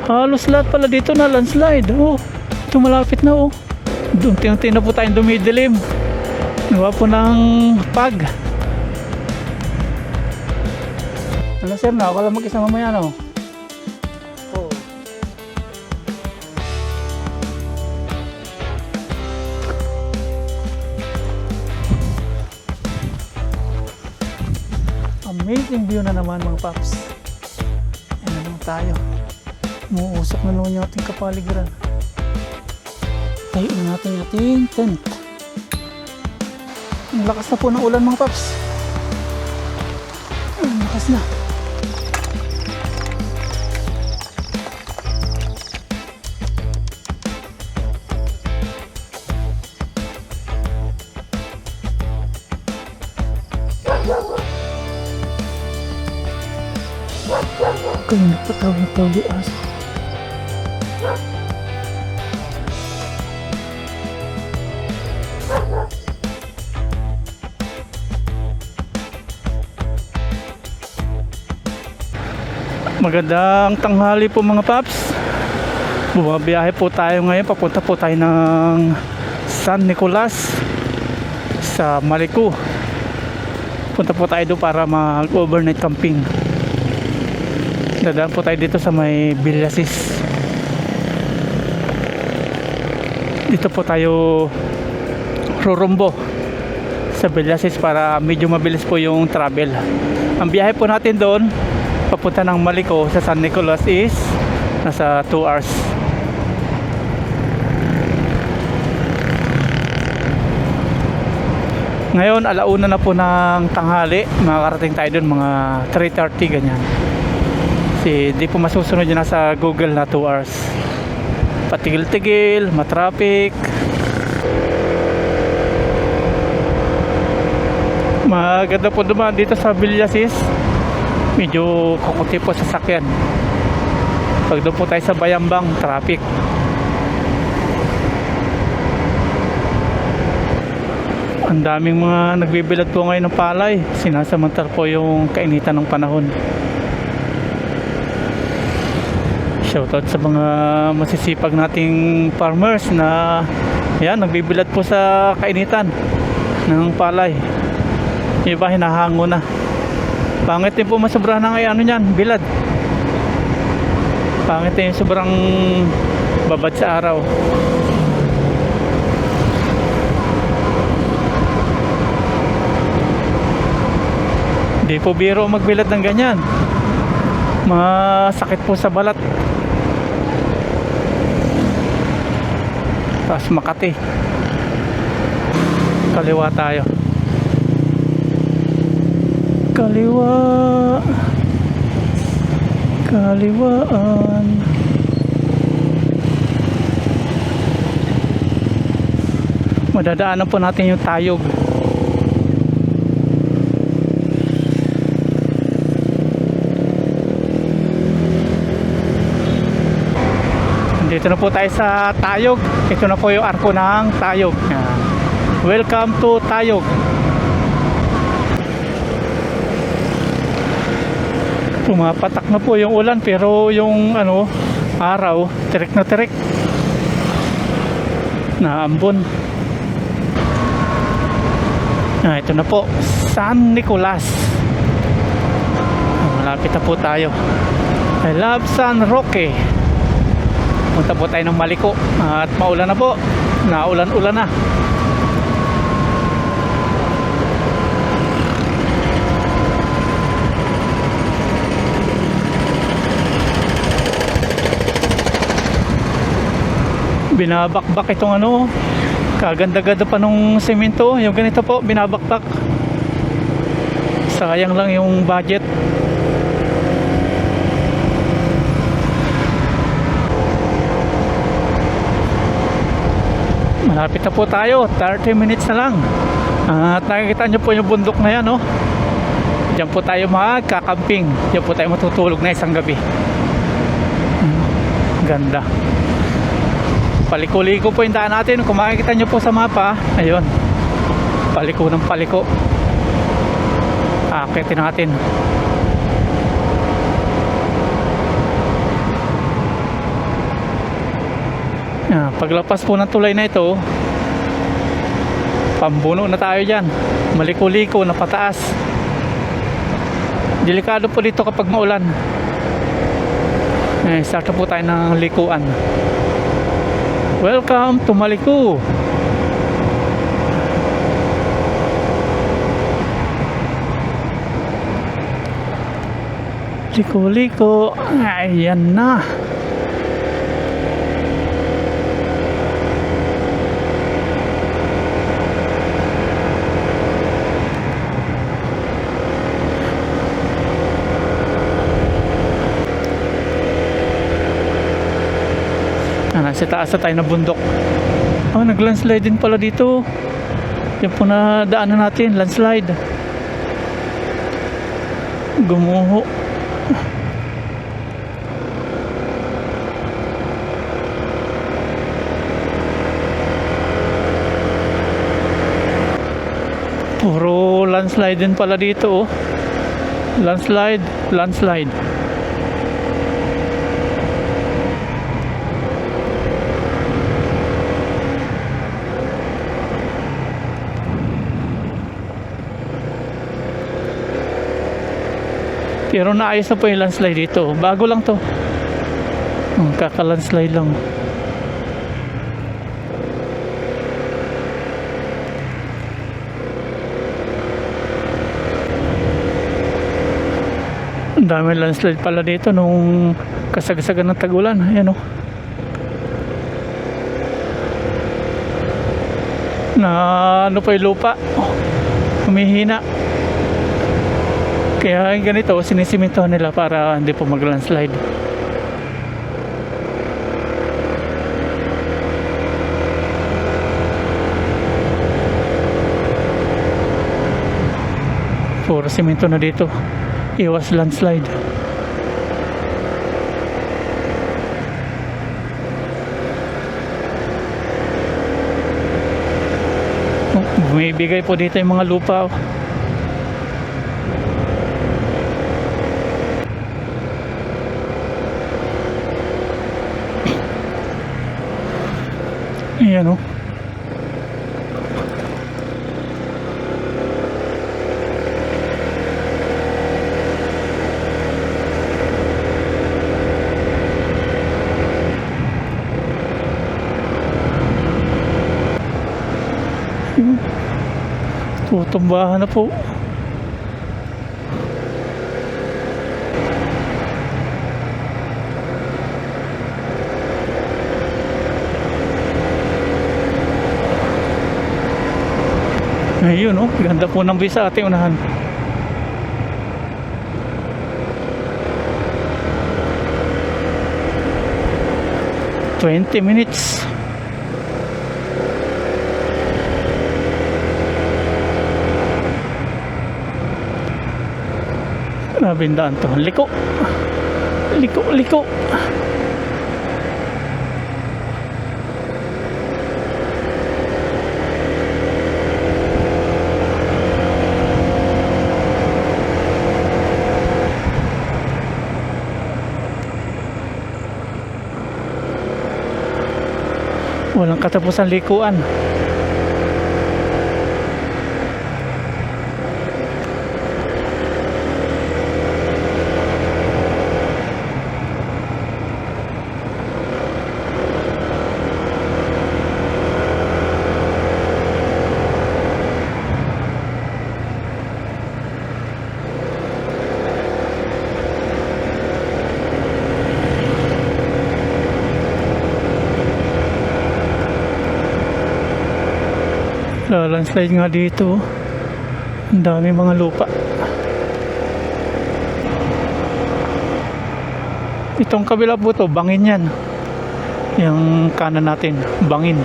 Halos lahat pala dito na landslide. Oh, ito malapit na oh. Unti-unti na po tayong dumidilim. Gawa po ng pag. Ano sir, na wala mag-isa mamaya no? Oo. Amazing view na naman mga paps. Ayan naman tayo. Umuusok na naman yung ating kapaligiran. Tayo na natin yung ating tent. Ang lakas na po ng ulan mga paps. Ang lakas na. Kaya nagpatawag di aso. Magandang tanghali po mga paps. Bumabiyahe po tayo ngayon. Papunta po tayo ng San Nicolas sa Malico. Punta po tayo doon para mag-overnight camping. Dadaan po tayo dito sa may Villasis. Dito po tayo rurumbo sa Villasis para medyo mabilis po yung travel. Ang biyahe po natin doon papunta ng Malico sa San Nicolas is nasa 2 hours. Ngayon alauna na po ng tanghali. Makakarating tayo doon mga 3:30 ganyan. Kasi di po masusunod yun nasa Google na 2 hours. Patigil-tigil, matraffic. Maganda po dumaan dito sa Villasis. Medyo kukunti po sa sakyan. Pag doon po tayo sa Bayambang, traffic. Ang daming mga nagbibilad po ngayon ng palay. Sinasamantar po yung kainitan ng panahon. Shoutout sa mga masisipag nating farmers na yan, nagbibilad po sa kainitan ng palay. Iba hinahango na. Pangit din po masobrahan ng ano niyan, bilad. Pangit din sobrang babad sa araw. Di po biro magbilad ng ganyan. Masakit po sa balat. Tapos Makati. Kaliwa tayo. Kaliwa. Kaliwaan. Madadaanan po natin yung Tayog. Dito na po tayo sa Tayog. Ito na po yung arko ng Tayog. Welcome to Tayog. Pumapatak na po yung ulan pero yung ano, araw, tirik na tirik. Naambon. Ito na po, San Nicolas. Malapit na po tayo. I love San Roque. Punta po tayo ng Malico. At maulan na po. Naulan-ulan na. Binabakbak itong ano, kaganda-ganda pa nung semento. Yung ganito po, binabakbak. Sayang lang yung budget. Malapit na po tayo, 30 minutes na lang. At nakikita nyo po yung bundok na yan, oh. Diyan po tayo magkakamping. Diyan po tayo matutulog na isang gabi. Ganda. Paliko-liko po yung daan natin. Kung makikita nyo po sa mapa, ayun, paliko ng paliko. Akitin natin. Paglapas po ng tulay na ito, pambuno na tayo dyan. Maliko-liko na pataas. Delikado po dito kapag maulan. Start na po tayo ng likuan. Welcome to Maliko. Liko-liko. Ayan na. Nasa taas na tayo na bundok. Nag-landslide din pala dito. Yan po na daanan natin, landslide. Gumuho. Puro landslide din pala dito, oh. Landslide, landslide. Pero naayos na po yung landslide dito. Bago lang to. Kaka-landslide lang. Ang dami landslide pala dito nung kasagsagan ng tag-ulan. Ayan o. Na ano pa yung lupa. Humihina. Kaya ganito, sinisiminto nila para hindi po mag-landslide. Puro simento na dito. Iwas landslide. Bumibigay po dito yung mga lupa. Ayan o. Tutumbahan na po. Ayun oh, ganda po ng view sa ating unahan. $20. Grabing daan to. Liko. Liko, liko. Walang katapusan likuan. Landslide nga dito. Ang dami mga lupa. Itong kabila po to, bangin yan. Yung kanan natin, bangin.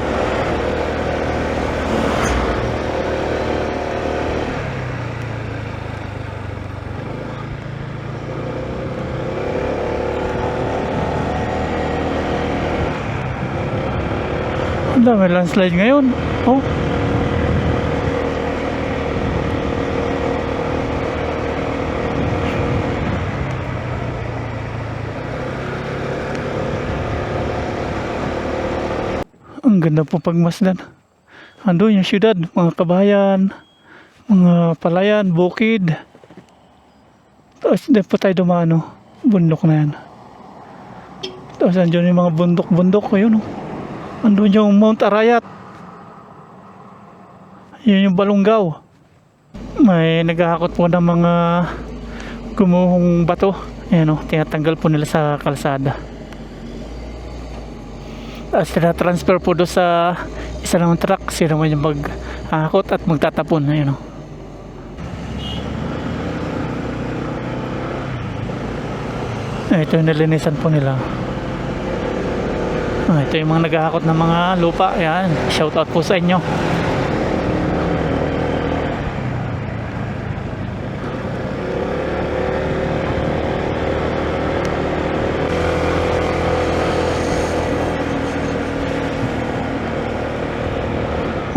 Ang dami landslide ngayon. Oh. Ang ganda po pagmasdan. Andun yung syudad, mga kabayan, mga palayan, bukid. Tapos din po tayo dumano, bundok na yan. Tapos andun yung mga bundok-bundok, ayun oh. Andun yung Mount Arayat. Yun yung Balungaw. May naghahakot po ng mga gumuhong bato. Ayan oh, tinatanggal po nila sa kalsada. Tapos transfer po doon sa isa namang truck. Sila naman yung maghahakot at magtatapon. Ayan oh. Ito yung nilinisan po nila. Ito yung mga naghahakot ng mga lupa. Ayan, shout out po sa inyo.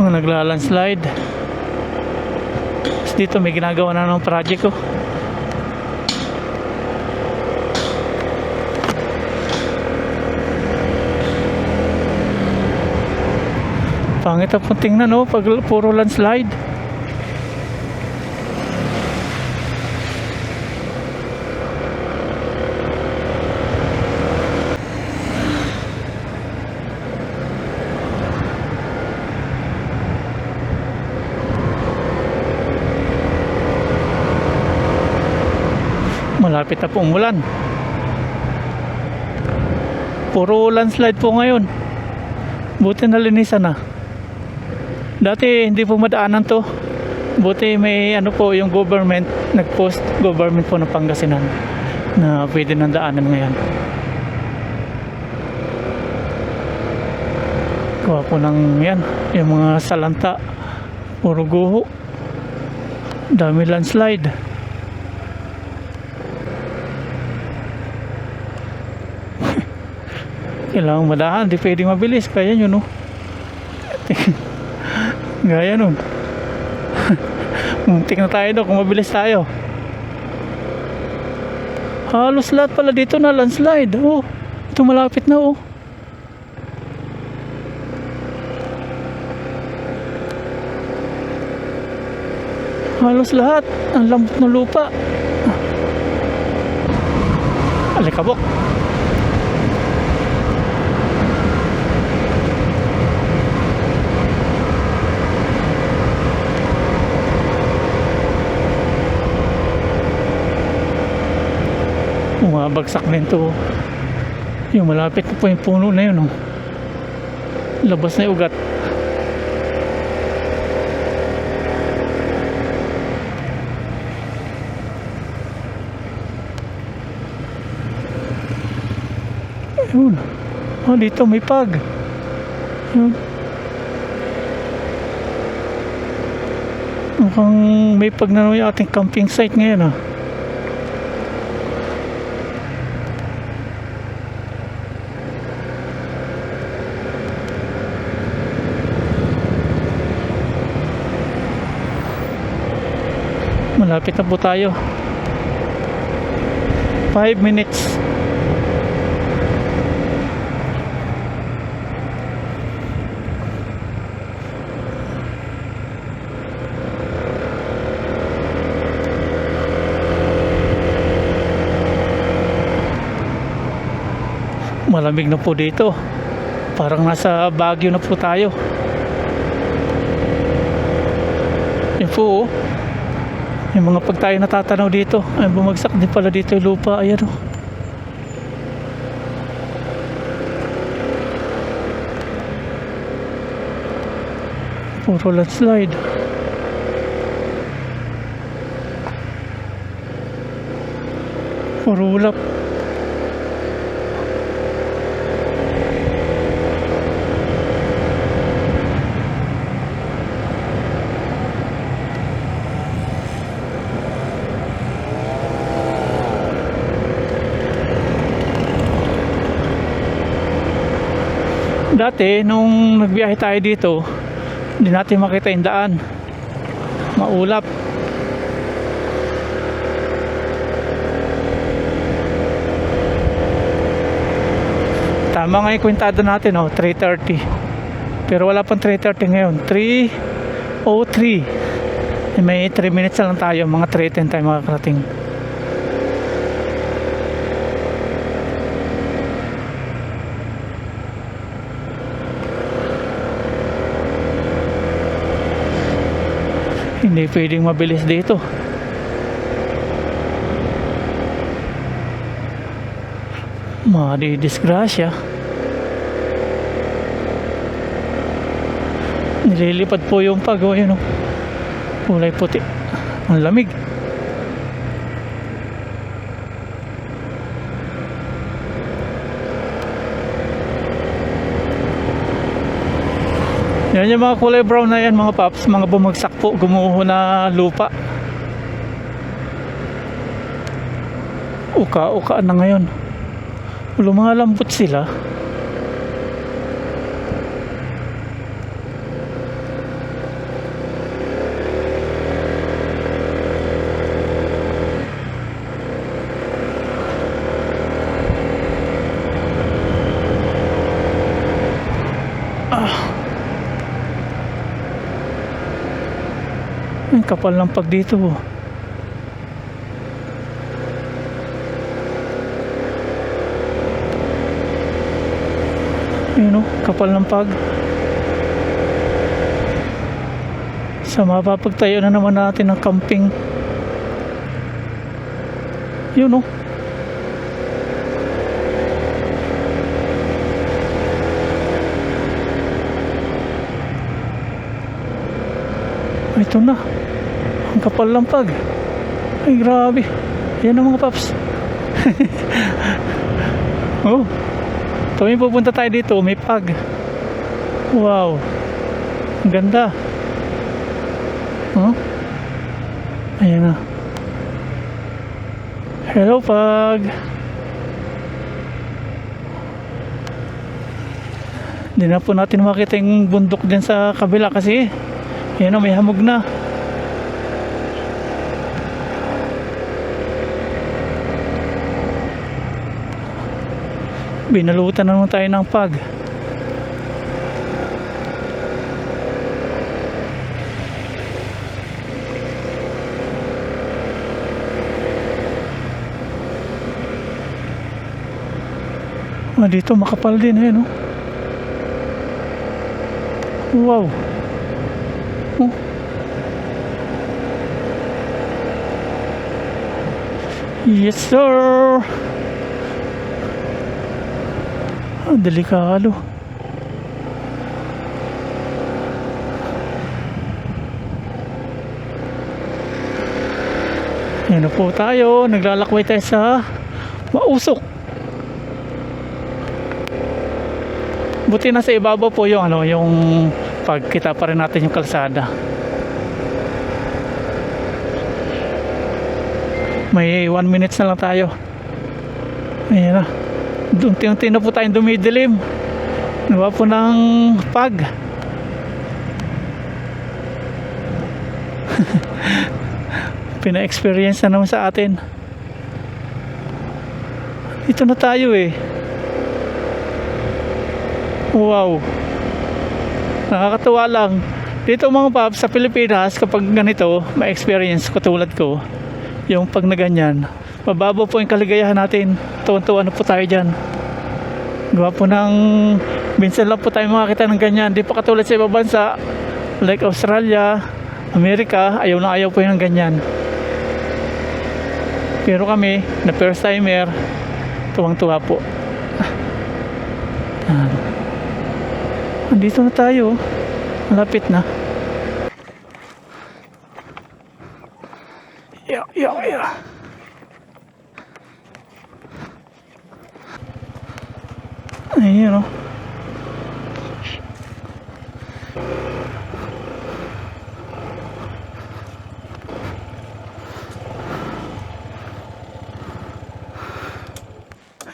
Mga naglalandslide. Tapos dito may ginagawa na ng project ko. Pangit ang tingnan no, pag puro landslide. Malapit na po umulan. Puro landslide po ngayon. Buti nalinisan na. Dati hindi po madaanan to. Buti may ano po yung government, nag-post government po ng Pangasinan na pwede nang daanan ngayon. Kuha po ng yan, yung mga salanta, puro guho. Dami landslide. Kailangan madahan, di pwedeng mabilis. Kaya yun no. Gaya nun. Muntik na tayo doon kung mabilis tayo. Halos lahat pala dito na landslide. Oh, ito malapit na oh. Halos lahat. Ang lambot ng lupa. Alikabok. Bumabagsak din to. Yung malapit po yung puno na yun oh. Labas na yung ugat. Ayun. Oh, dito may pag. Ayun. Mukhang may pag na yung ating camping site ngayon ah. Malapit na po tayo. 5 minutes. Malamig na po dito. Parang nasa Baguio na po tayo. Yan po oh. Yung mga pag tayo natatanaw dito, ay bumagsak din pala dito yung lupa. Ayan o. Puro landslide. Puro ulap. Dati nung nagbiyahe tayo dito, hindi natin makita yung daan, maulap. Tama nga yung kwentado natin 3:30. Pero wala pang 3:30 ngayon. 3:03. May 3 minutes na lang tayo. Mga 3:10 tayo makakarating. Hindi pwedeng mabilis dito. Madidisgrasya. Nililipad po yung pag, oh, yun, oh. Kulay puti. Ang lamig. Yan yung mga kulay brown na yan, mga paps, mga bumagsak po, gumuho na lupa. Uka-uka na ngayon. Lumalambot sila. Ang kapal ng pag dito, oh. Yun, oh, kapal ng pag. Sa mapapagtayo na naman natin ng camping. Yun, oh. Ito na. Ang kapal ng pag. Ay, grabe. Yan ang mga paps. Oh. Tuwing pupunta tayo dito, may pag. Wow. Ang ganda. Oh. Ayan na. Hello, pag. Hindi na po natin makita yung bundok din sa kabila kasi ayan na, may hamog na. Binalutan na naman tayo ng pag. Dito makapal din, eh, no? Wow. Oh. Yes, sir. Delikado. Yan na po tayo. Naglalakway tayo sa Mausok. Buti na sa ibabaw po yung ano, yung pagkita pa rin natin yung kalsada. May 1 minutes na lang tayo. Ayan na. Unti-unti na po tayong dumidilim. Nawa po ng pag. Pina-experience na naman sa atin. Ito na tayo, eh. Wow. Nakakatuwa lang. Dito mga paps, sa Pilipinas, kapag ganito, ma-experience ko tulad ko, yung pag na ganyan, mababaw po yung kaligayahan natin. Tuwan-tuwa na po tayo dyan. Gawa po ng minsan lang po tayo makakita ng ganyan. Di pa katulad sa ibang bansa like Australia, Amerika, ayaw na ayaw po yung ganyan. Pero kami na first timer, tuwang-tuwa po. Andito na tayo. Malapit na. Yeah. Ayun, oh.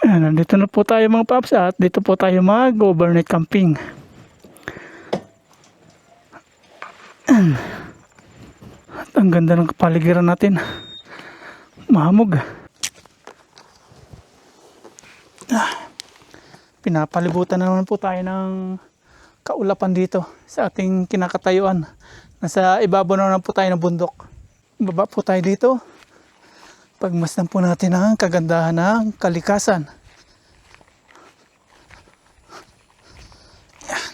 Nandito na po tayo mga paps at dito po tayo mag-overnight camping. At ang ganda ng kapaligiran natin. Mahamog. Pinapalibutan na naman po tayo ng kaulapan dito sa ating kinakatayuan. Nasa ibabaw na po tayo ng bundok. Baba po tayo dito. Pagmasdan po natin ang kagandahan ng kalikasan. Yan.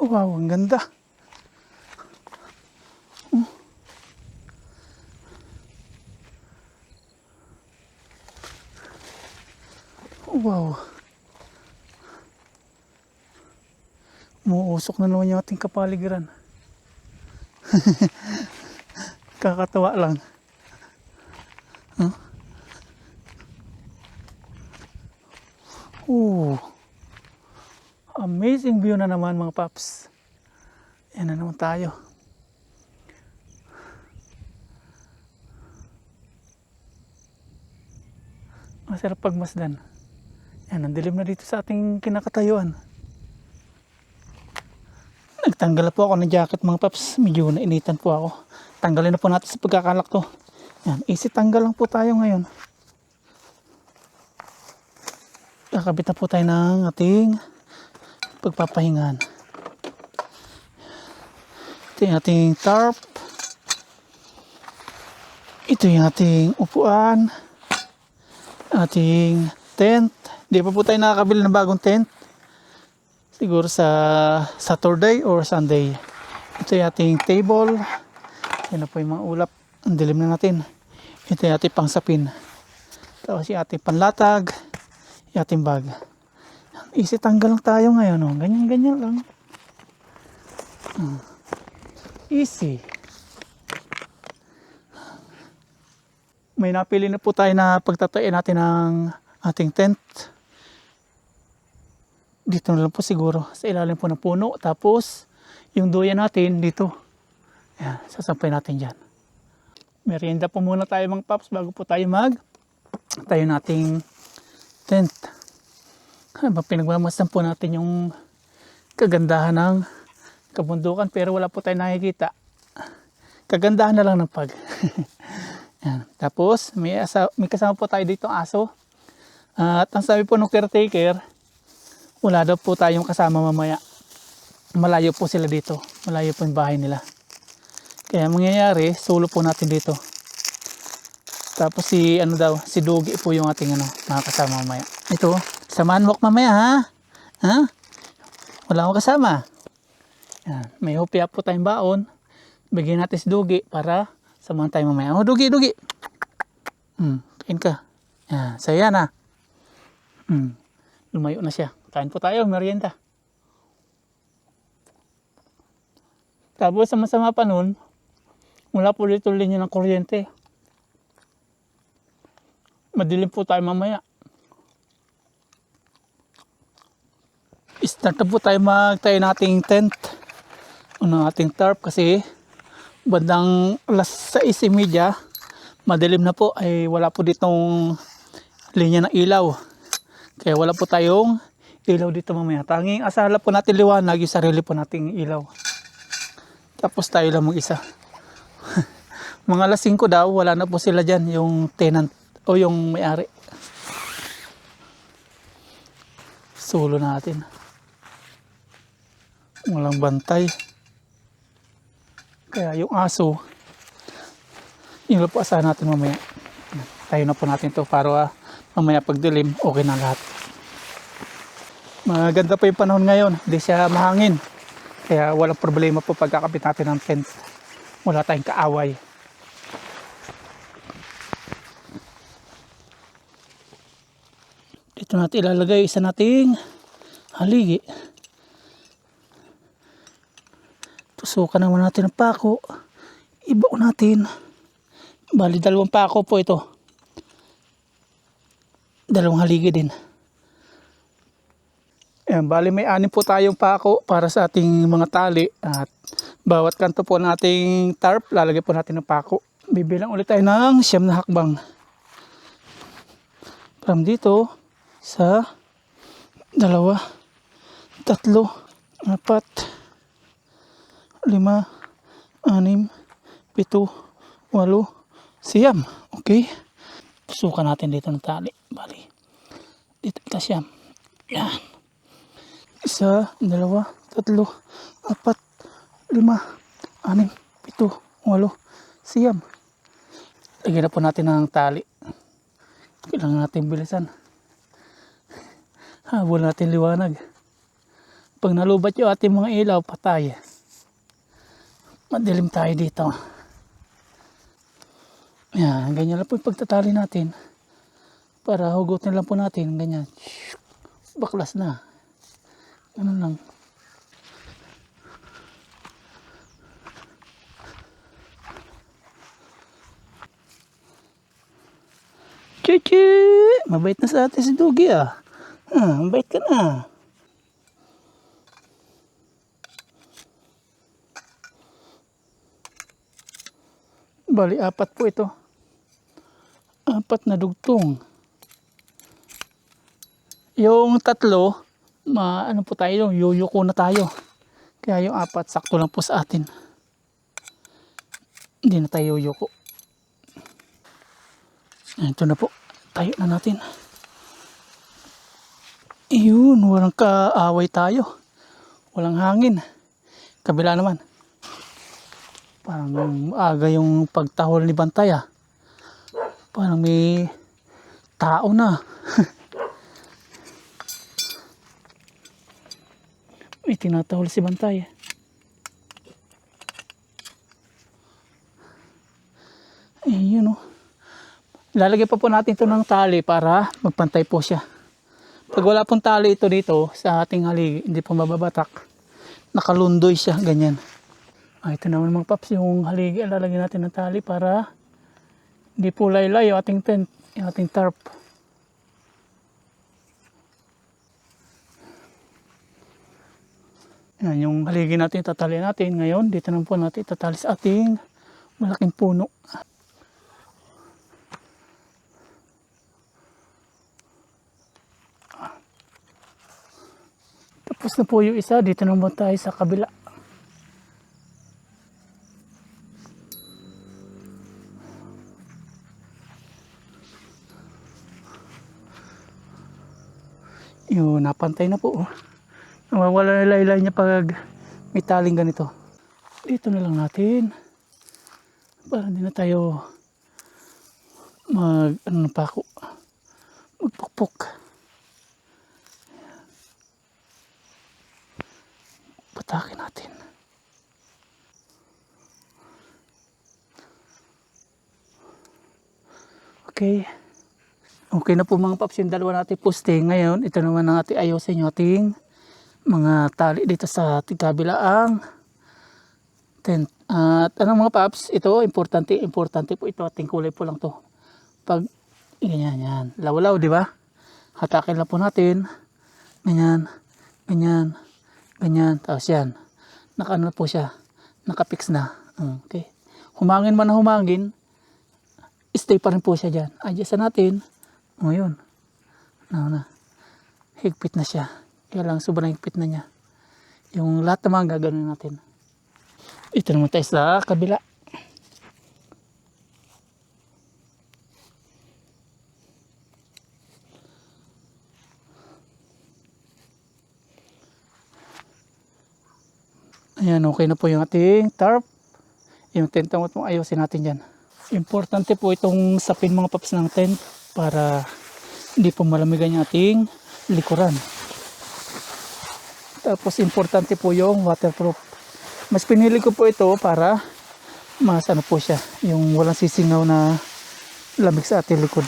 Wow, ang ganda. Wow. Umuusok na naman yung ating kapaligiran. Kakatawa lang. Huh? Amazing view na naman mga paps. Yan na naman tayo. Masarap pagmasdan. Yan, ang dilim na dito sa ating kinakatayuan. Nagtanggal po ako ng jacket mga paps. Medyo nainitan po ako. Tanggalin na po natin sa pagkakalak to. Yan, easy tanggal lang po tayo ngayon. Kakabit na po tayo ng ating pagpapahingan. Ito yung ating tarp. Ito yung ating upuan. Ating tent. Di pa po tayo nakakabili ng bagong tent. Siguro sa Saturday or Sunday. Ito yung ating table. Yan na po yung mga ulap. Ang dilim na natin. Ito yung ating pangsapin. Tapos yung ating panlatag. Yung ating bag. Easy tanggal lang tayo ngayon. Oh. Ganyan-ganyan lang. Easy. May napili na po tayo na pagtatayin natin ng ating tent. Dito na lang po siguro sa ilalim po ng puno. Tapos yung duyan natin dito. Ayan, sasampay natin dyan. Merienda po muna tayo mga paps bago po tayo tayo nating tent. Pinagmamasdan po natin yung kagandahan ng kabundukan pero wala po tayo nakikita. Kagandahan na lang ng pag. Ayan. Tapos may kasama po tayo dito ang aso. At ang sabi po ng caretaker, wala daw po tayong kasama mamaya. Malayo po sila dito. Malayo po yung bahay nila. Kaya mangyayari, solo po natin dito. Tapos si Dugi po yung ating mga kasama mamaya. Ito, samahan mo mamaya ha? Ha? Wala akong kasama. Yan. May hopya po tayong baon. Bigyan natin si Dugi para samahan tayo mamaya. Oh, Dugi. Kain ka. Yan, saya na. Lumayo na siya. Kain po tayo, merienda. Tapos sa masama pa nun, wala po dito linya ng kuryente. Madilim po tayo mamaya. Start na po tayo magtayo nating tent. Ating tarp kasi bandang alas 6:30, madilim na po ay wala po ditong linya ng ilaw. Kaya wala po tayong ilaw dito mamaya. Tanging asala po natin liwanag yung sarili po nating ilaw. Tapos tayo lang mag-isa. Mga alas 5 daw, wala na po sila dyan, yung tenant o yung may-ari. Solo natin. Walang bantay. Kaya yung aso, yung po asahan natin mamaya. Tayo na po natin to para mamaya pagdilim, okay na lahat. Maganda pa yung panahon ngayon, hindi siya mahangin. Kaya walang problema po pagkakabit natin ng tent. Wala tayong kaaway. Dito natin ilalagay isa nating haligi. Tusukan naman natin ang pako. Ibaw natin. Bali 2 pako po ito. 2 haligi din. Ayan, bali may 6 po tayong pako para sa ating mga tali. At bawat kanto po nating tarp, lalagay po natin ng pako. Bibilang ulit tayo ng 9 na hakbang. From dito sa 2, 3, 4, 5, 6, 7, 8, 9. Okay. Susukan natin dito ng tali. Bali. Dito ito siyam. Yan. Isa, dalawa, tatlo, apat, lima, anim, pito, walo, siyam. Lagyan na po natin ng tali. Kailangan natin bilisan. Habol natin liwanag. Pag nalubat yung ating mga ilaw, patay. Madilim tayo dito. Yan, ganyan lang po yung pagtatali natin. Para hugutin lang po natin, ganyan. Baklas na. Ganun lang. Chichi! Mabait na sa atin si Dugi ah. Mabait ka na. Bali, apat po ito. Apat na dugtong. Yung tatlo, ano po tayo, yuyuko na tayo. Kaya yung apat, sakto lang po sa atin. Hindi na tayo yuyuko. Ito na po. Tayo na natin. Ayun, walang kaaway tayo. Walang hangin. Kabila naman. Parang aga yung pagtahol ni Bantay ah. Parang may tao na. May tinatahol si Bantay. Ayun oh. Lalagay pa po natin ito ng tali para magpantay po siya. Pag wala pong tali ito dito sa ating haligi, hindi po mababatak. Nakalundoy siya, ganyan. Ito naman mga paps, yung haligi, lalagyan natin ng tali para hindi po laylay yung ating tent, yung ating tarp. Yan, yung haligi natin, tatali natin. Ngayon, dito naman po natin itatali sa ating malaking puno. Tapos na po yung isa, dito naman tayo sa kabila. Yun, napantay na po. Nawawala na laylay niya pag may taling ganito. Dito na lang natin. Para hindi na tayo magpako. Magpukpok. Patakin natin. Okay. Okay na po mga paps yung dalawa natin poste. Ngayon, ito naman ang ating ayusin yung ating mga tali dito sa ating kabilaang tent. At anong mga paps, ito, importante po ito. Ating kulay po lang to. Pag, ganyan, yan. Law-law, di ba? Hatakin lang po natin. Ganyan, ganyan, ganyan. Tapos yan. Naka-ano po siya. Naka-fix na. Okay. Humangin man na humangin, stay pa rin po siya dyan. Adjust natin. Ngayon, higpit na siya. Kaya lang sobrang higpit na niya. Yung lahat naman gagawin natin. Ito naman tayo sa kabila. Ayan, okay na po yung ating tarp. Yung tent mo ayusin natin dyan. Importante po itong sapin mga paps ng tent para hindi po malamigan yung ating likuran. Tapos importante po yung waterproof. Mas pinili ko po ito para mas ano po siya, yung walang sisingaw na lamig sa ating likod.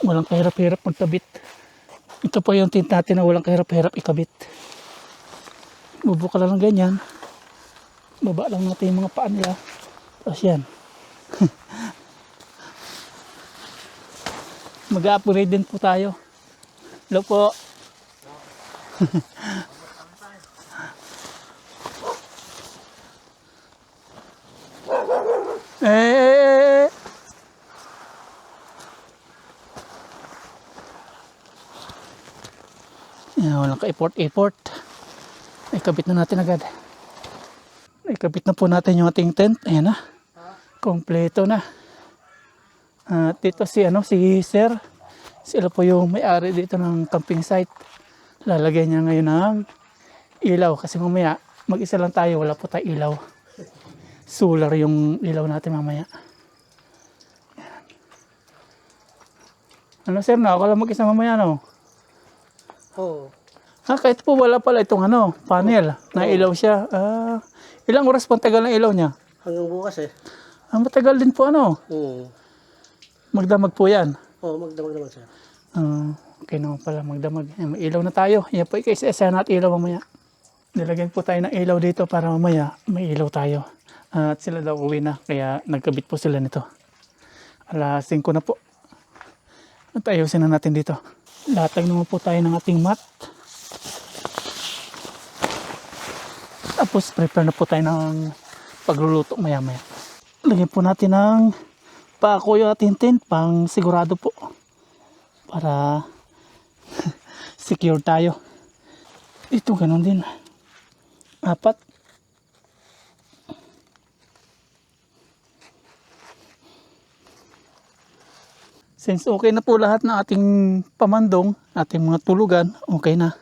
Walang kahirap-hirap magkabit. Ito po yung tent natin na walang kahirap-hirap ikabit. Bubuka lang ng ganyan. Baba lang natin yung mga paa nila. Tapos yan. Mag-upgrade din po tayo. Hello po. eh. Yan, walang ka-effort. Ikabit na natin agad. Ikabit na po natin yung ating tent. Ayan na. Kompleto na. At dito si Sir. Sila po yung may-ari dito ng camping site. Lalagyan niya ngayon ng ilaw kasi mamaya mag-isa lang tayo, wala po tayo ilaw. Solar yung ilaw natin mamaya. Ano sir, na ako lang mag-isa mamaya no? Oo. Kahit po wala pala itong panel, na ilaw siya. Ilang oras po ang tagal ng ilaw niya? Hanggang bukas eh. Matagal din po magdamag po yan. Oo, magdamag naman sir. Okay naman pala magdamag. May ilaw na tayo. Yan po ikaisa natin ilaw mamaya. Nilagyan po tayo ng ilaw dito para mamaya may ilaw tayo. At sila daw uwi na kaya nagkabit po sila nito. 5:00 na po. At ayusin na natin dito. Latag naman po tayo ng ating mat. Tapos prepare na po tayo ng pagluluto maya maya. Lagyan po natin ng pako yung ating tent pang sigurado po. Para secure tayo. Ito ganun din. 4. Since okay na po lahat ng ating pamandong, ating mga tulugan, okay na.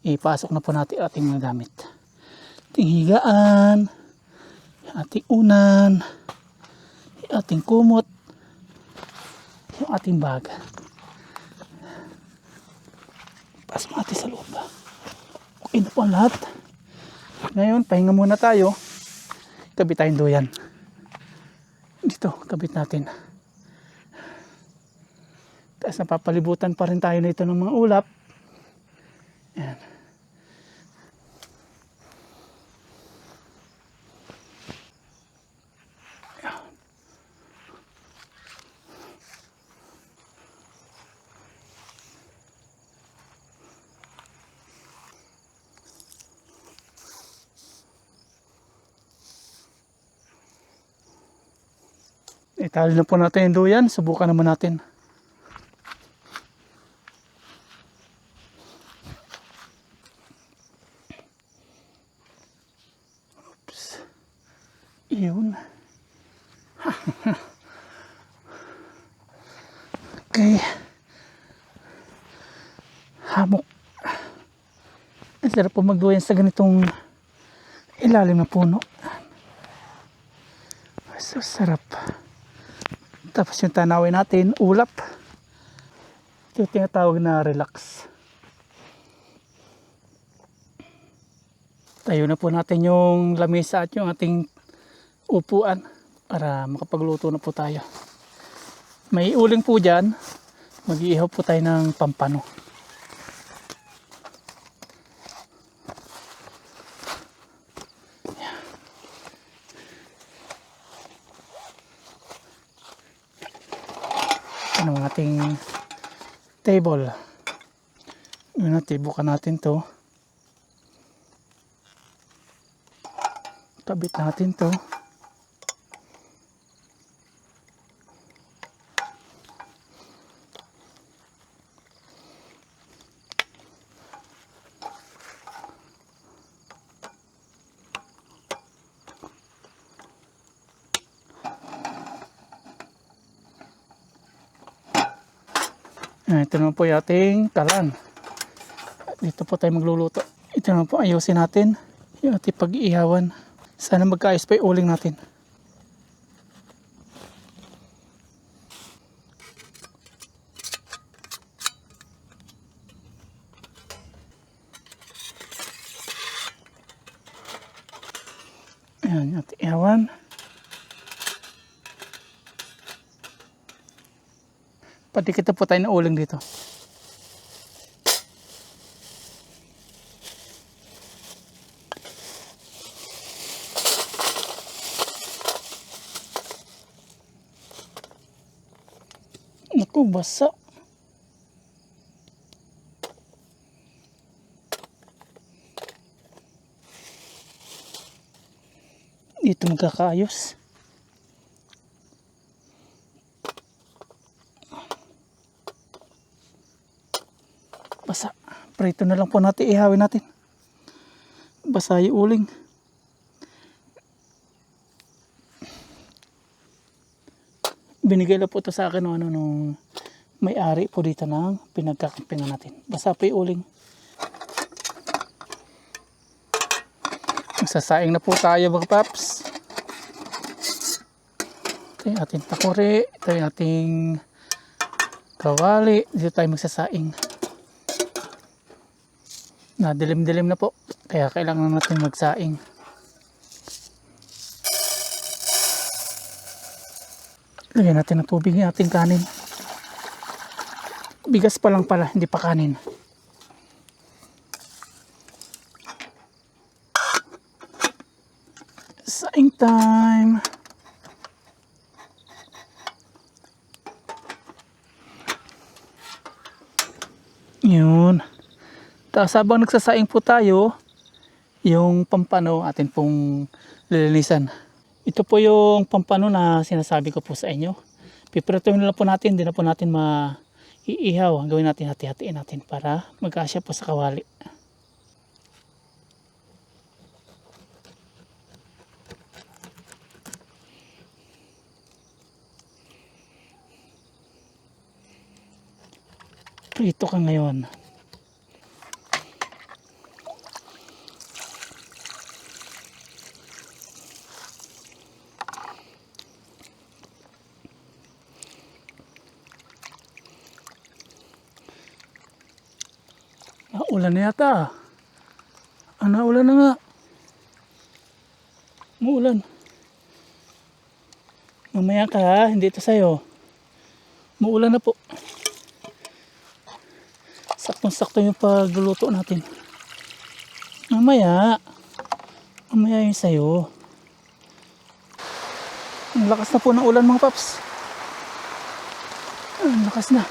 Ipasok na po natin ating mga gamit. Ating higaan, ating unan, ating kumot, yung ating bag. Pasok natin sa loob. Okay na po ang lahat. Ngayon, pahinga muna tayo. Kabit tayong duyan. Dito, kabit natin. Tapos napapalibutan pa rin tayo nito ng mga ulap. Ayan. Itali na po natin yung duyan. Subukan naman natin. Oops. Yun. Okay. Hamok. Ang sarap po magduyan sa ganitong ilalim na puno. So sarap. Tapos yung tanawin natin, ulap. Ito yung tinatawag na relax. Tayo na po natin yung lamesa at yung ating upuan para makapagluto na po tayo. May uling po dyan. Mag-iihaw po tayo ng pampano. Ano ang ating table. Yun, tibukan natin to. Kabit natin to. Ito naman po yung ating kalan. Dito po tayo magluluto. Ito naman po ayusin natin yung ating pag-iihawan. Sana magkaayos pa yung uling natin. Ayan yung ating ihawan. Patikita po tayo ng uling dito. Naku, basa. Dito magkakaayos. Basa. Prito na lang po natin, ihawin natin. Basa yung uling. Binigay na po ito sa akin nung, nung may-ari po dito ng pinagkakampingan natin. Basta po yung uling. Magsasaing na po tayo mga paps. Ito yung ating takuri. Ito yung ating kawali. Dito tayo magsasaing. Dilim-dilim na po. Kaya kailangan natin magsaing. Lagyan natin ng tubig yung ating kanin. Bigas pa lang pala, hindi pa kanin. Saing time. Yun. Tapos habang nagsasaing po tayo, yung pampano atin pong lilinisan. Ito po yung pampano na sinasabi ko po sa inyo. Piprituhin na po natin, hindi na po natin maiihaw. Gawin natin, hati-hatiin natin para magkasya po sa kawali. Prito ka ngayon. Ulan na yata. Ulan na nga. Muulan. Mamaya ka ha, hindi ito sa'yo. Muulan na po. Saktong-sakto yung pagluluto natin. Mamaya yung sa'yo. Ang lakas na po ng ulan mga paps. Ang lakas na.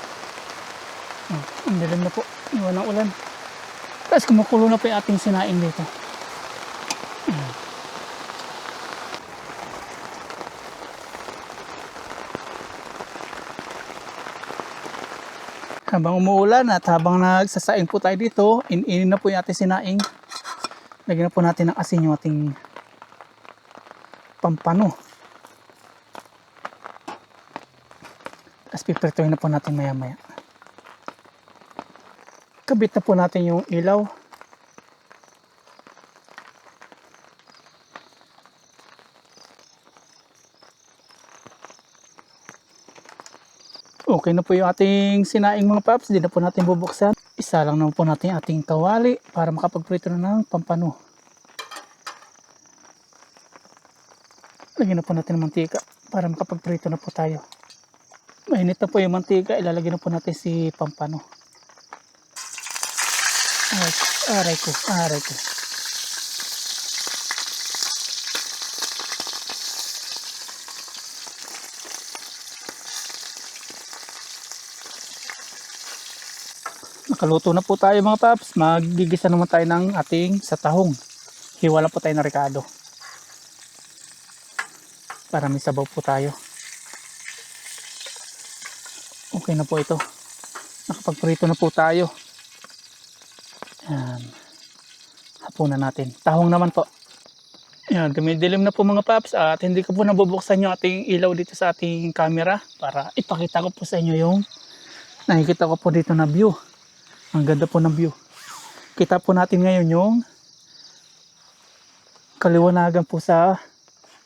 Ang dilim na po. Iwan ng ulan. Tapos kumukulo na po yung ating sinaing dito. Habang umuulan at habang nagsasaing po tayo dito, inin na po yung ating sinaing. Lagyan na po natin ng asin yung ating pampano. Tapos piprituhin na po natin maya maya. Kabit na po natin yung ilaw. Okay na po yung ating sinaing mga paps. Hindi na po natin bubuksan. Isa lang naman po natin yung ating kawali para makapagprito na ng pampano. Lagyan na po natin ng mantika para makapagprito na po tayo. Mainit na po yung mantika. Ilalagyan na po natin si pampano. Aray ko. Nakaluto na po tayo mga paps. Magigisa naman tayo ng ating sa tahong. Hiwala po tayo ng rekado. Para may sabaw po tayo. Okay na po ito. Nakapagprito na po tayo. Yan. Hapunan natin. Tahong naman po. Yan. Dumidilim na po mga paps. At hindi ko po nabubuksan yung ating ilaw dito sa ating camera. Para ipakita ko po sa inyo yung nakikita ko po dito na view. Ang ganda po ng view. Kita po natin ngayon yung kaliwanagan po sa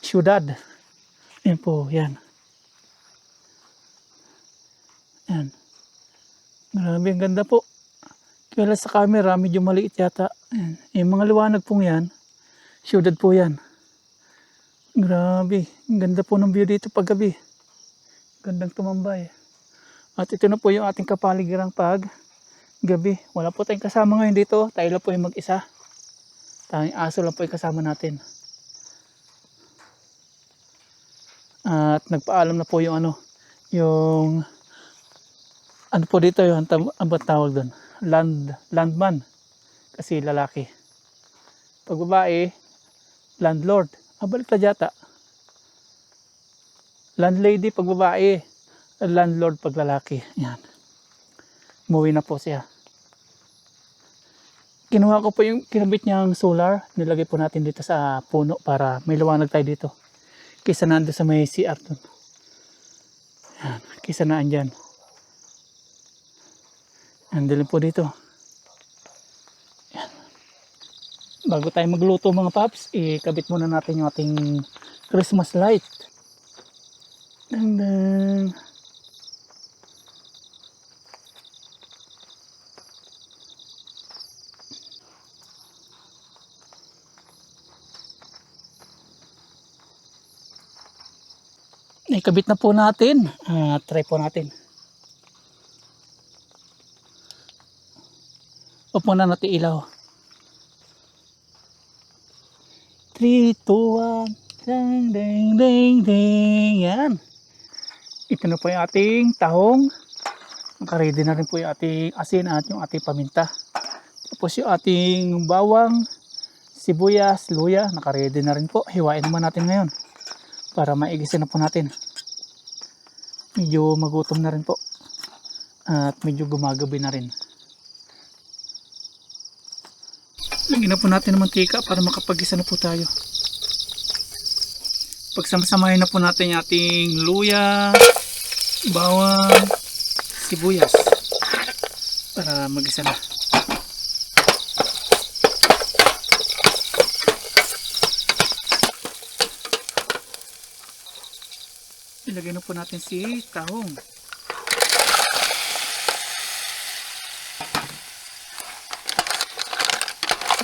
syudad. Yan po. Yan. Yan. Grabe. Ang ganda po. Kaya sa camera, medyo maliit yata. Ayan. Yung mga liwanag pong yan, syudad po yan. Grabe. Ang ganda po ng view dito paggabi. Gandang tumambay. At ito na po yung ating kapaligirang pag gabi. Wala po tayong kasama ngayon dito. Tayo lang po yung mag-isa. Tanging aso lang po yung kasama natin. At nagpaalam na po yung yung po dito yung ang tawag doon. Landman kasi lalaki. Pag babae, landlord. Balik na yata. Landlady pag babae, landlord pag lalaki. Yan. Umuwi na po siya. Kinuha ko po yung kinabit niyang solar. Nilagay po natin dito sa puno para may liwanag tayo dito. Kaysa nando sa may CR doon. Yan, kisa na andyan. Andalin po dito. Yan. Bago tayo magluto mga paps, ikabit muna natin yung ating Christmas light. Dang dang. Ikabit na po natin. Try po natin. Off muna natin ilaw. 3, 2, 1. Dang, dang, dang, dang. Yan. Ito na po yung ating tahong. Nakaready na rin po yung ating asin at yung ating paminta. Tapos yung ating bawang, sibuyas, luya. Nakaready na rin po. Hiwain naman natin ngayon. Para maigisin na po natin. Medyo magutom na rin po. At medyo gumagabi na rin. Lagyan na po natin ng mantika para makapag-isa na po tayo. Pagsamasamahin na po natin yung ating luya, bawang, sibuyas. Para mag-isa na. Ilagay na po natin si tahong.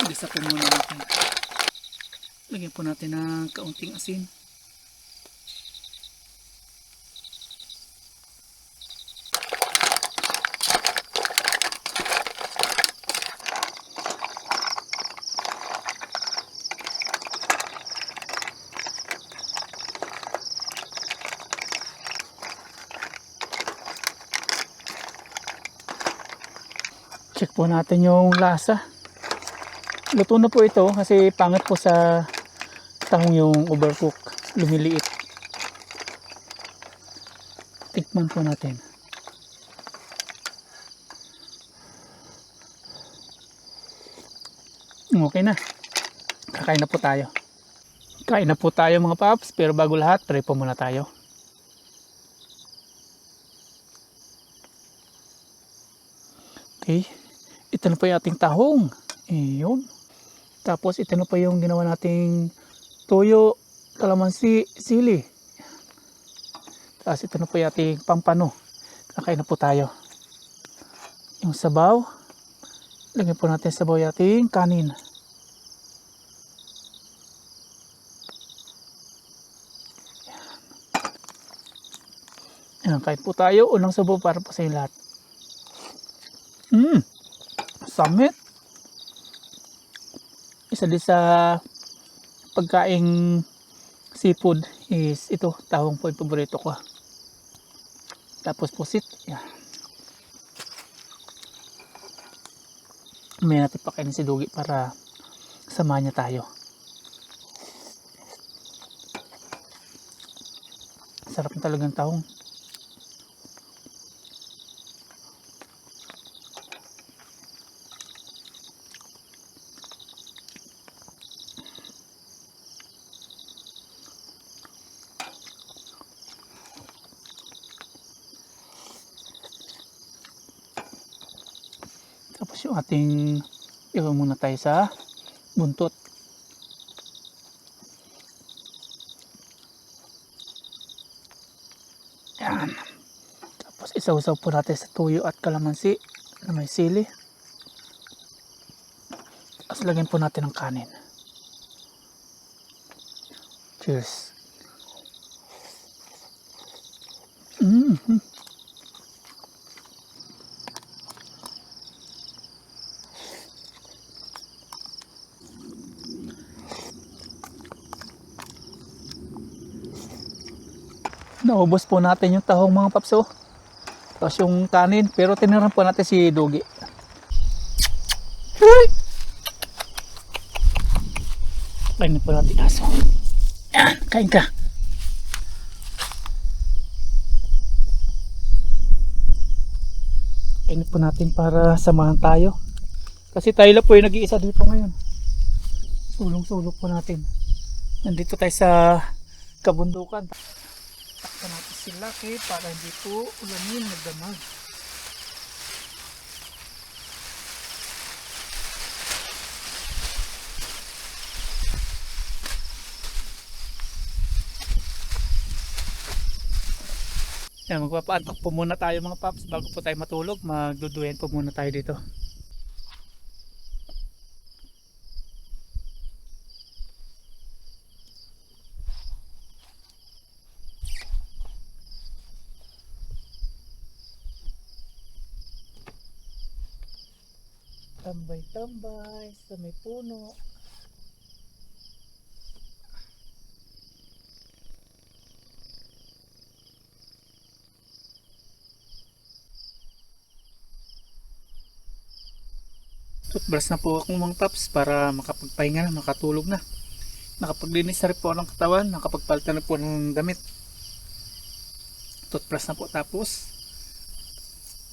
Isa po muna natin. Lagyan po natin ng kaunting asin. Check po natin yung lasa. Luto na po ito kasi pangit po sa tahong yung overcook. Lumiliit. Tikman po natin. Okay na. Kakain na po tayo. Kain na po tayo mga paps. Pero bago lahat, pray po muna tayo. Okay. Ito na po yung ating tahong. Iyon. Tapos ito na po yung ginawa nating toyo, kalamansi, sili. Tapos ito na po yung ating pampano. Kakain na po tayo. Yung sabaw. Lagyan po natin sabaw yung ating kanin. Ayan, kain po tayo. Unang sabaw para po sa inyo lahat. Samit. Isa din sa pagkaing seafood is ito, tahong po yung paborito ko. Tapos pusit. Yan. May natin pakainin si Dugi para samahan niya tayo. Sarap na talagang tahong. Tapos yung ating iwan muna tayo sa buntot. Yan. Tapos isaw-saw po natin sa tuyo at kalamansi na may sili. Tapos lagyan po natin ng kanin. Cheers. Naubos po natin yung tahong mga paps, oh. Tapos yung kanin, pero tiniran po natin si Dugi. Kainin po natin aso. Yan, kain ka. Kainin po natin para samahan tayo. Kasi tayo lang po yung nag-iisa dito ngayon. Sulong-sulong po natin. Nandito tayo sa kabundukan. Takpan natin. silaki para hindi po ulamin magdamag. Yan, magpapaantok po muna tayo mga paps bago po tayo matulog. Magduduyan po muna tayo dito. Tambay-tambay sa may puno. Toothbrush na po akong mga paps para makapagpahinga na, makatulog na. Nakapaglinis na rin po ng katawan, nakapagpalitan na po ng damit. Toothbrush na po tapos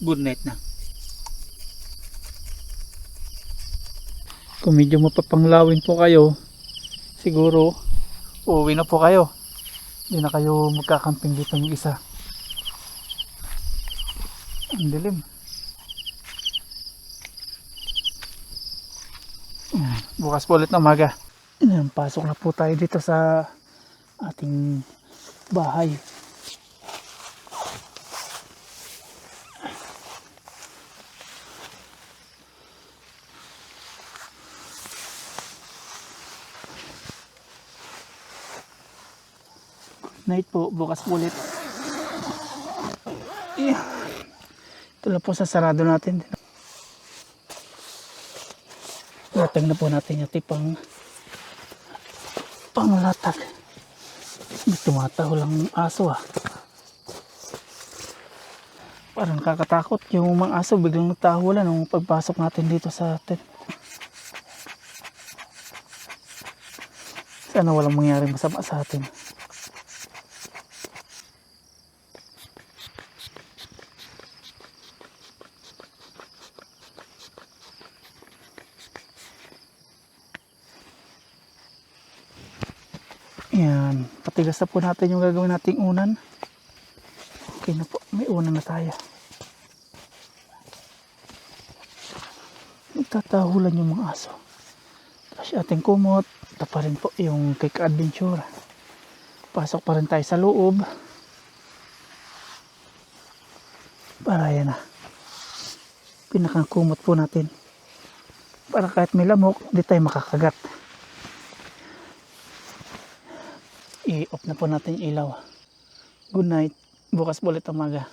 good night na. Kung medyo mapapanglawin po kayo, siguro uuwi na po kayo. Hindi na kayo magkakamping dito ng isa. Ang dilim. Bukas po ulit na umaga. Pasok na po tayo dito sa ating bahay. Night po, bukas po ulit. Ito lang po sa sarado natin. Latag na po natin yung tipang panglatag. May tumataho lang aso Parang nakakatakot yung mga aso biglang nagtaho wala nung pagpasok natin dito sa tent. Sana walang mangyari masama sa atin. Yan, patigas na po natin yung gagawin nating unan. Okay na po, may unan na tayo. Nagtatahulan yung mga aso. Tapos ating kumot, ito pa rin po yung kay ka-adventure. Pasok pa rin tayo sa loob. Para yan na. Pinakang kumot po natin. Para kahit may lamok, di tayo makakagat. I-off na po natin yung ilaw. Good night. Bukas po ulit umaga.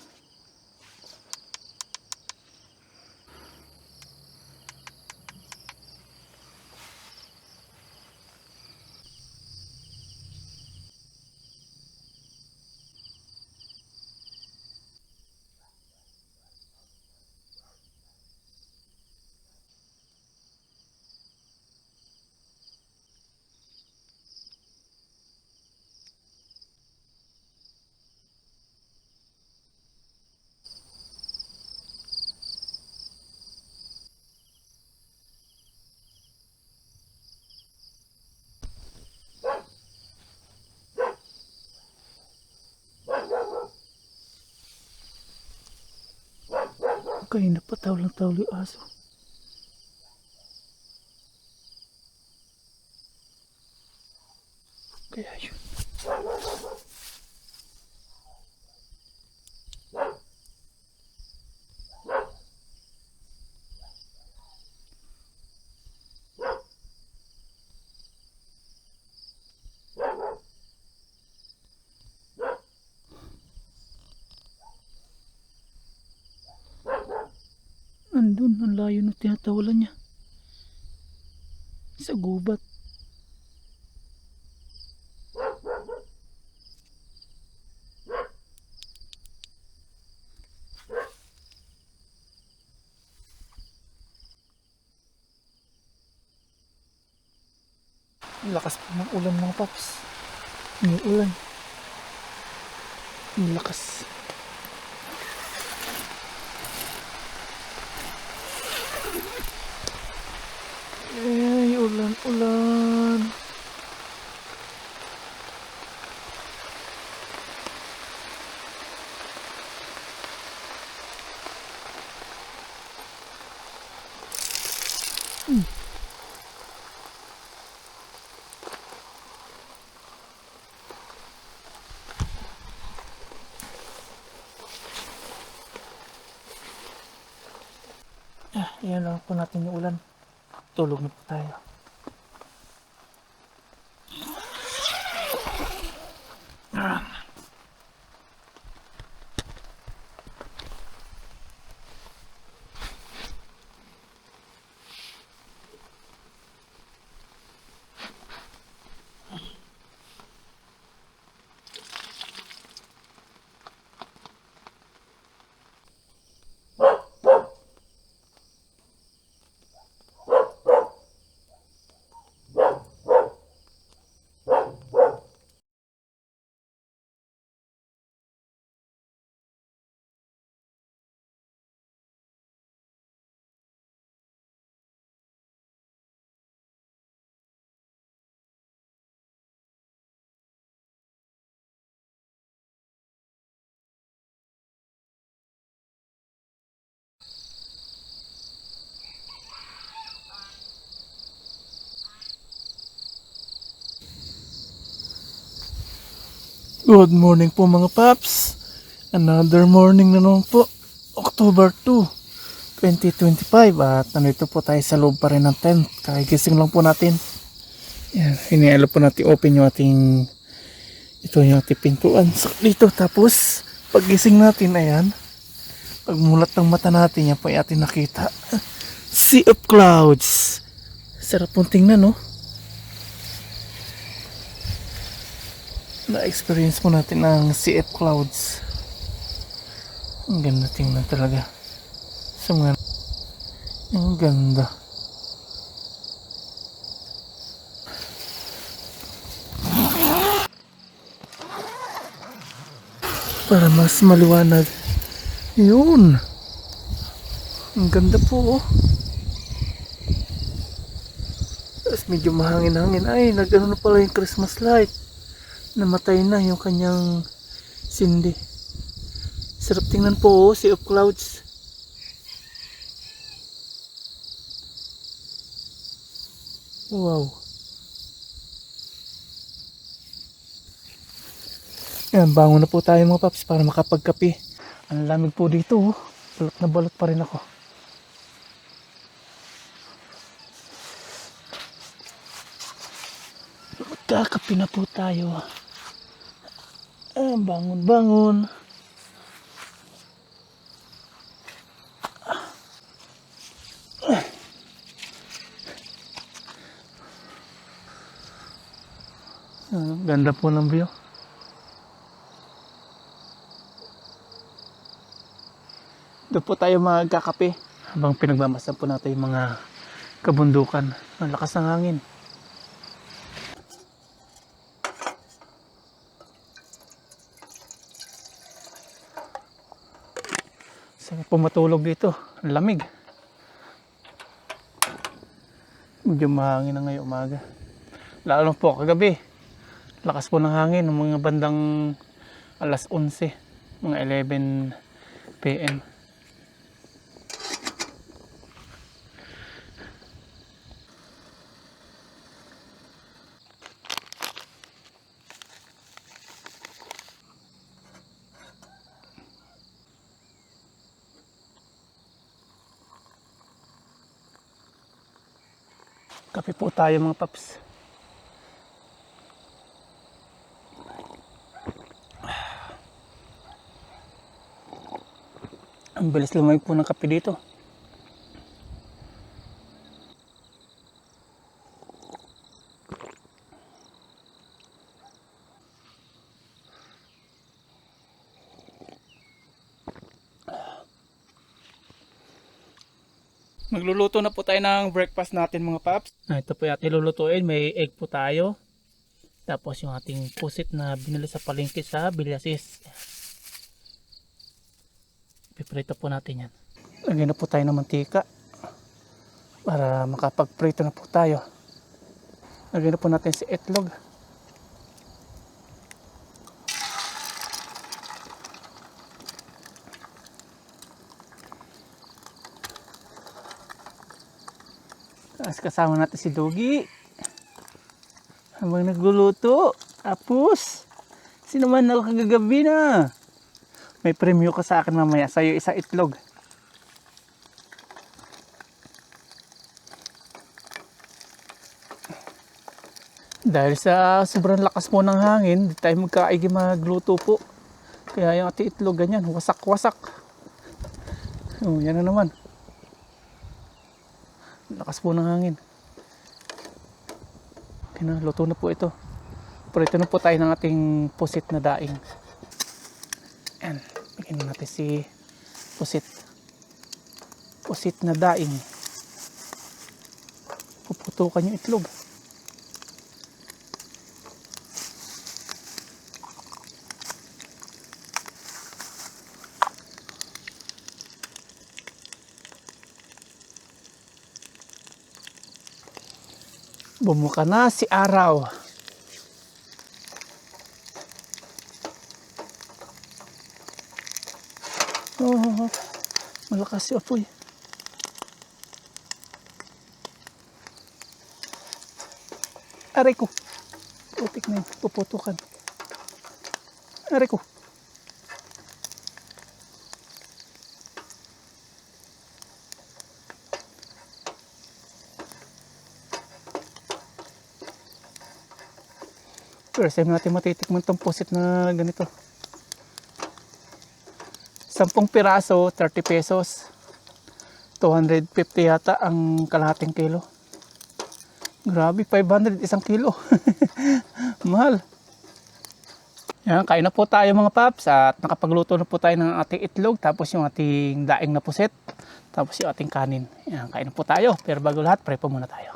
Kaya napataw lang tawlo yung aso. Kaya yun. Andun, ang layo ng tinatawalan niya. Sa gubat. Lakas pa ng ulan mga paps. May ulan. Ang lakas. Ay, ulan, ulan. Ayan lang po natin yung ulan. Tulog na po tayo. Good morning po mga paps. Another morning na naman po. October 2, 2025. At nandito po tayo sa loob pa rin ng tent. Kagigising lang po natin. Yan, hinialo po natin open yung ating yung ating pintuan dito. Tapos paggising natin, ayan, pagmulat ng mata natin, yan po yung ating nakita. Sea of clouds. Sarap pong tingnan, no? Na-experience po natin ang sea of clouds. Ang ganda tingnan talaga. Sa mga ang ganda. Para mas maliwanag. Yun. Ang ganda po, oh. Tapos medyo mahangin-hangin. Ay, nag-ano na pala yung Christmas light. Namatay na yung kanyang sindi. Sarap tingnan po, oh, sea of clouds. Wow. Yan, bangon na po tayo mga paps para makapagkape. Ang lamig po dito, oh. Balot na balot pa rin ako. Magkakape na po tayo. Bangon. Ganda po ng view. Doon po tayo magkakape habang pinagmamasan po natin yung mga kabundukan. Ang lakas ng hangin. Sarap po matulog dito. Ang lamig. Medyo mahangin na ngayong umaga. Lalo po kagabi. Lakas po ng hangin ng mga bandang alas 11, mga 11 PM. Kape po tayo mga paps. Ang bilis lumamig po ng kape dito. Magluluto na po tayo ng breakfast natin mga paps. Ito po yung ating lulutuin. May egg po tayo. Tapos yung ating pusit na binili sa palengke sa Villasis. Piprito po natin yan. Lagyan na po tayo ng mantika. Para makapagprito na po tayo. Lagyan na po natin si itlog. Tapos kasama natin si Doggy. Habang nagluluto. Tapos, sino man ako kagagabi na. May premyo ka sa akin mamaya. Sa'yo isang itlog. Dahil sa sobrang lakas po ng hangin, di tayo magkaigi magluto po. Kaya yung ating itlog ganyan, wasak-wasak. Oh, yan na naman. Lakas po ng hangin. Okay na, luto na po ito. Prito na po tayo ng ating pusit na daing. Ayan, bigyan natin si pusit. Pusit na daing. Puputukan yung itlog. Bumuka na si araw. Oh, malakas si apoy. Aray ko. Putik na yun. Puputukan. Aray ko. First time natin matitikman itong pusit na ganito. 10 piraso, 30 pesos. 250 yata ang kalahating kilo. Grabe, 500 isang kilo. Mahal. Yan, kain na po tayo mga paps at nakapagluto na po tayo ng ating itlog tapos yung ating daing na pusit tapos yung ating kanin. Yan, kain na po tayo. Pero bago lahat, pray po muna tayo.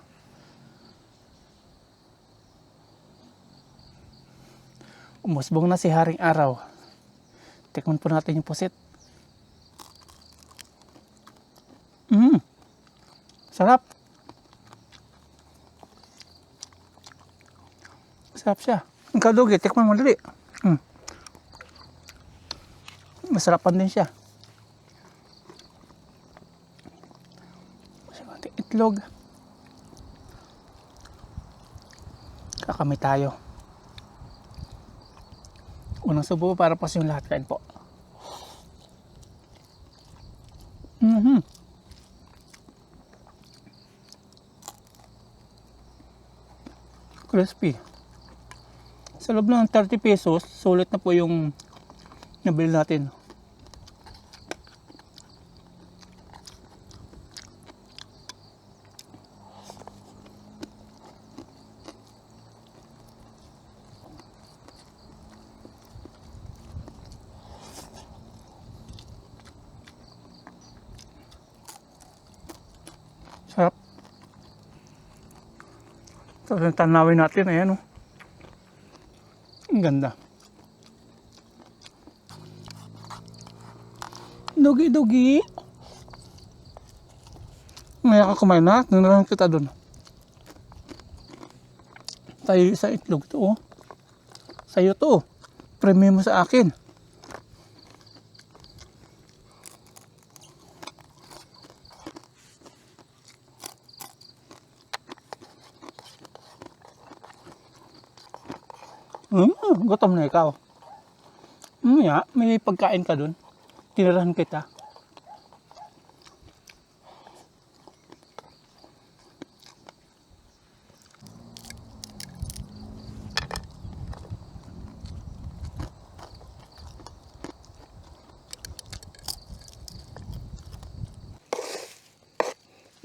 Umusbong na si Haring Araw. Tikman po natin yung pusit. Sarap. Sarap siya. Ang kadugi, tikman mo dali. Masarapan din siya. Masarap itlog. Kakamay tayo. Unang subo para pas yung lahat, kain po. Crispy. Sa loob ng 30 pesos, sulit na po yung nabili natin. Sarap. Tapos tanawin natin, ayan o. Ang ganda. Dugi-dugi. Ngayon ka kumain na, nanalang kita doon. Tayo isang itlog to, oh. Sa'yo to. Premium mo sa akin. Gutom na ikaw. Ya, may pagkain ka dun. Tinirahan kita.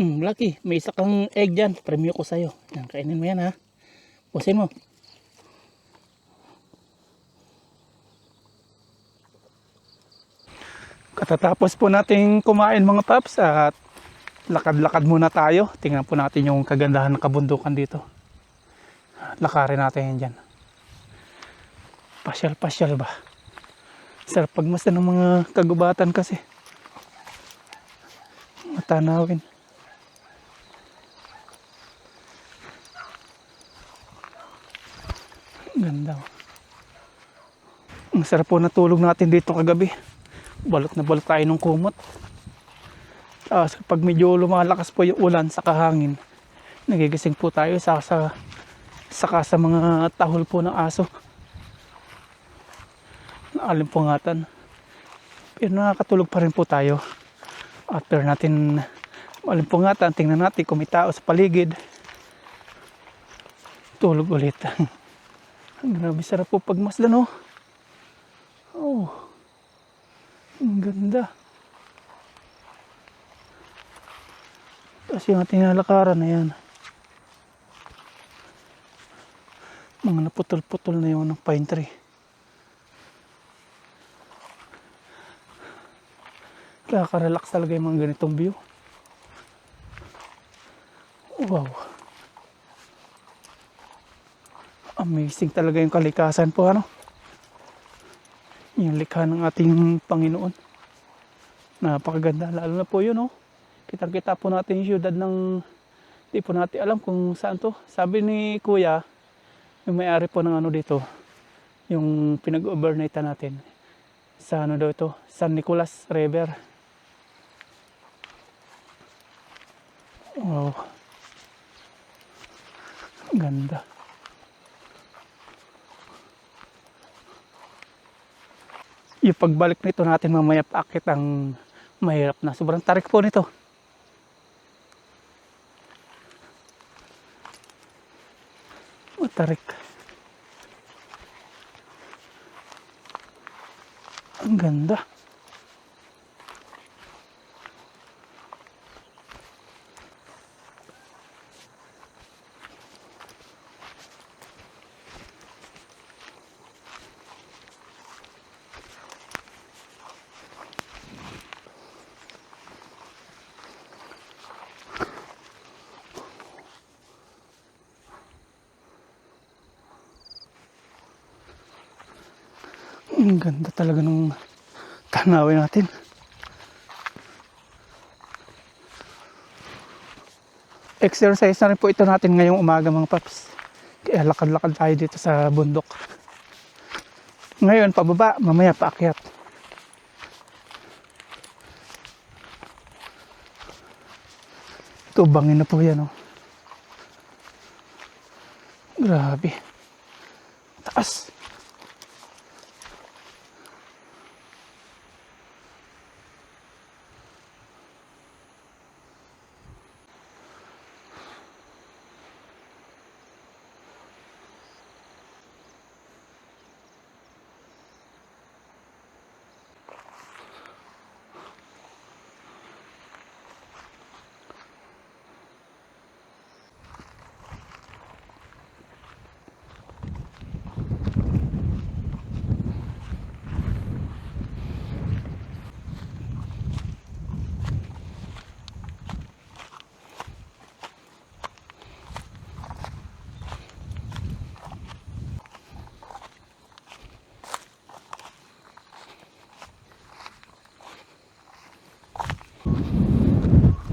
Lucky, may isa kang egg dyan. Premyo ko sa'yo. Yan, kainin mo yan ha. Pusin mo. Katatapos po nating kumain mga paps at lakad-lakad muna tayo. Tingnan po natin yung kagandahan ng kabundukan dito. Lakarin natin yan dyan. Pasyal-pasyal ba? Sarap pagmasdan ng mga kagubatan kasi. Matanawin. Ganda. Ang sarap po natulog natin dito kagabi. Balot na balot tayo ng kumot. Pag medyo lumalakas po yung ulan sa kahangin, Nagigising po tayo saka sa mga tahol po ng aso. Alimpungatan. Pero nakakatulog pa rin po tayo. After natin alimpungatan, tingnan natin kung may tao sa paligid. Tulog ulit. Grabe sarap po pagmasdan, oh. Oh. Ang ganda. Tapos yung ating nalakaran na yan. Mga naputol-putol na yun ng pine tree. Kaka-relax talaga yung mga ganitong view. Wow. Amazing talaga yung kalikasan po, ano? Yung likha ng ating Panginoon. Napakaganda. Lalo na po yun, oh. Kitang-kita po natin yung syudad ng... Di po natin alam kung saan to. Sabi ni Kuya, yung may-ari po ng ano dito, yung pinag-overnightan natin. Sa ano daw ito? San Nicolas River. Wow. Ganda. Yung pagbalik nito natin mamaya paakit ang mahirap na. Sobrang tarik po nito. Matarik. Ang ganda. Ang ganda talaga ng tanawin natin. Exercise na rin po ito natin ngayong umaga mga paps. Kaya lakad-lakad tayo dito sa bundok. Ngayon pababa, mamaya paakyat. Tubangin na po yan, oh. Grabe. Taas.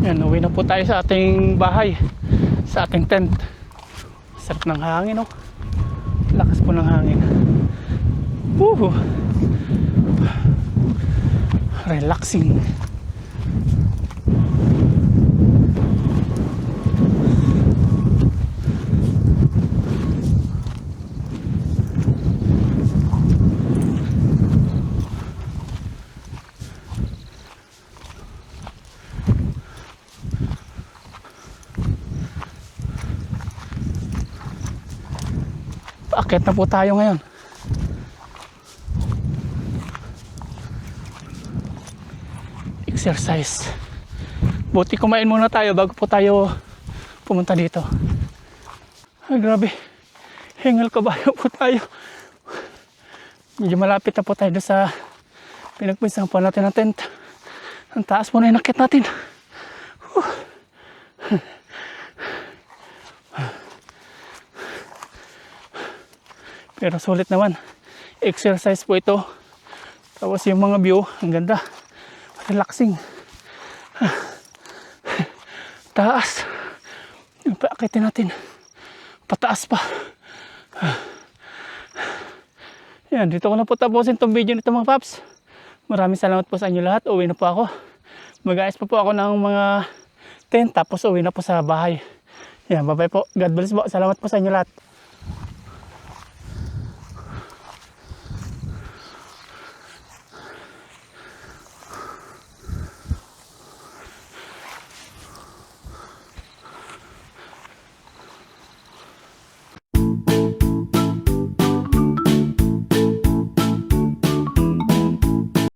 Yan, uwi na po tayo sa ating bahay, sa ating tent. Sarap ng hangin, oh. Lakas po ng hangin. Woohoo! Relaxing. Akit na po tayo ngayon. Exercise. Buti kumain muna tayo bago po tayo pumunta dito. Ay, grabe. Hingal kabayo po tayo. Medyo malapit na po tayo sa pinagpisahan po natin ng tent. Ang taas po na inakit natin. Pero sulit naman. Exercise po ito. Tapos yung mga view, ang ganda. Relaxing. Taas. Paakitin natin. Pataas pa. Yan, dito ko na po tapusin itong video nito mga paps. Maraming salamat po sa inyo lahat. Uwi na po ako. Mag-ayos pa po ako ng mga tent. Tapos uwi na po sa bahay. Yan, bye-bye po. God bless po. Salamat po sa inyo lahat.